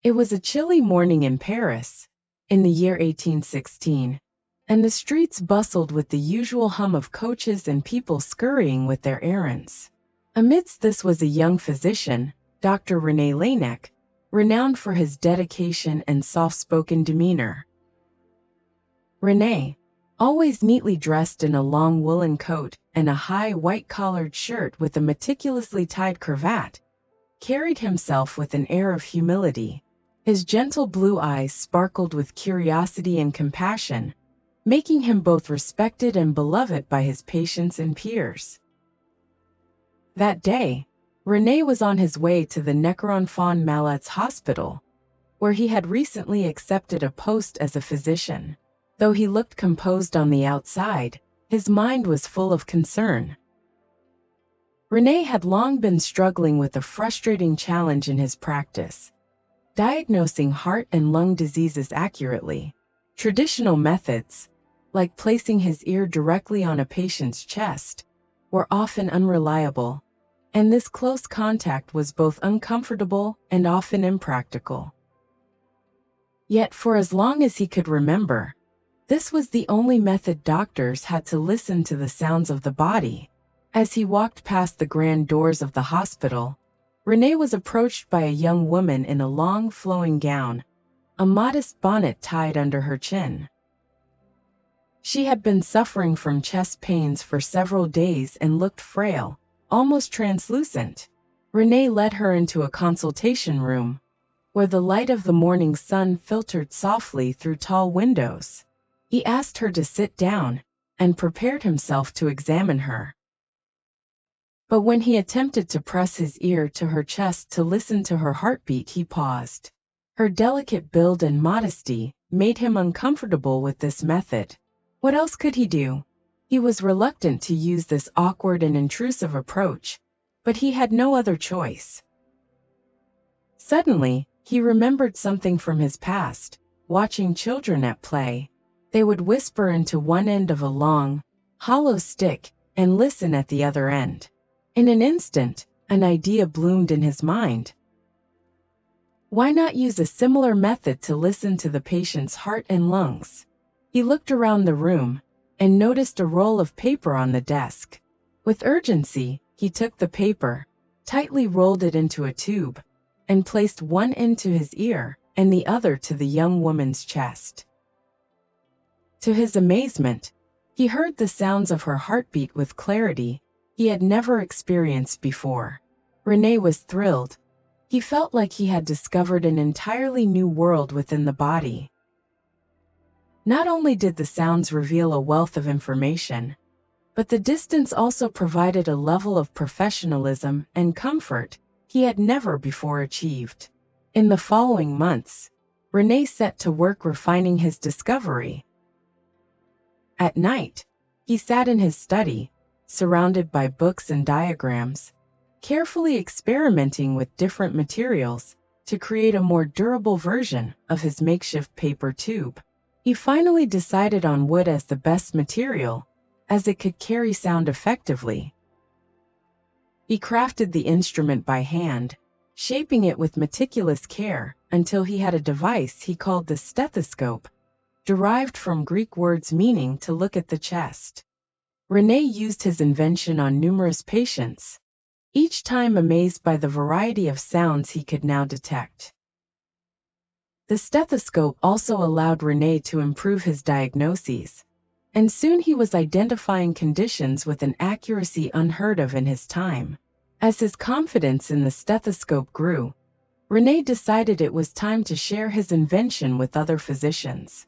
It was a chilly morning in Paris, in the year 1816, and the streets bustled with the usual hum of coaches and people scurrying with their errands. Amidst this was a young physician, Dr. René Laennec, renowned for his dedication and soft-spoken demeanor. René, always neatly dressed in a long woolen coat and a high white-collared shirt with a meticulously tied cravat, carried himself with an air of humility. His gentle blue eyes sparkled with curiosity and compassion, making him both respected and beloved by his patients and peers. That day, René was on his way to the Necron-Fon Malades Hospital, where he had recently accepted a post as a physician. Though he looked composed on the outside, his mind was full of concern. René had long been struggling with a frustrating challenge in his practice: diagnosing heart and lung diseases accurately. Traditional methods, like placing his ear directly on a patient's chest, were often unreliable, and this close contact was both uncomfortable and often impractical. Yet for as long as he could remember, this was the only method doctors had to listen to the sounds of the body. As he walked past the grand doors of the hospital, René was approached by a young woman in a long flowing gown, a modest bonnet tied under her chin. She had been suffering from chest pains for several days and looked frail, almost translucent. René led her into a consultation room, where the light of the morning sun filtered softly through tall windows. He asked her to sit down and prepared himself to examine her. But when he attempted to press his ear to her chest to listen to her heartbeat, he paused. Her delicate build and modesty made him uncomfortable with this method. What else could he do? He was reluctant to use this awkward and intrusive approach, but he had no other choice. Suddenly, he remembered something from his past: watching children at play. They would whisper into one end of a long, hollow stick and listen at the other end. In an instant, an idea bloomed in his mind. Why not use a similar method to listen to the patient's heart and lungs? He looked around the room and noticed a roll of paper on the desk. With urgency, he took the paper, tightly rolled it into a tube, and placed one end to his ear and the other to the young woman's chest. To his amazement, he heard the sounds of her heartbeat with clarity he had never experienced before. René was thrilled. He felt like he had discovered an entirely new world within the body. Not only did the sounds reveal a wealth of information, but the distance also provided a level of professionalism and comfort he had never before achieved. In the following months, René set to work refining his discovery. At night, he sat in his study, surrounded by books and diagrams, carefully experimenting with different materials to create a more durable version of his makeshift paper tube. He finally decided on wood as the best material, as it could carry sound effectively. He crafted the instrument by hand, shaping it with meticulous care until he had a device he called the stethoscope, derived from Greek words meaning to look at the chest. René used his invention on numerous patients, each time amazed by the variety of sounds he could now detect. The stethoscope also allowed René to improve his diagnoses, and soon he was identifying conditions with an accuracy unheard of in his time. As his confidence in the stethoscope grew, René decided it was time to share his invention with other physicians.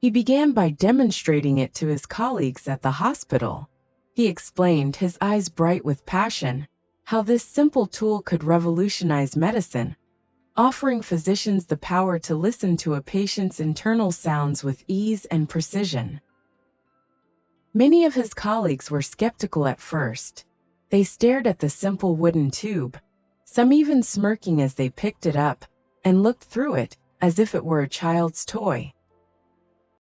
He began by demonstrating it to his colleagues at the hospital. He explained, his eyes bright with passion, how this simple tool could revolutionize medicine, offering physicians the power to listen to a patient's internal sounds with ease and precision. Many of his colleagues were skeptical at first. They stared at the simple wooden tube, some even smirking as they picked it up and looked through it as if it were a child's toy.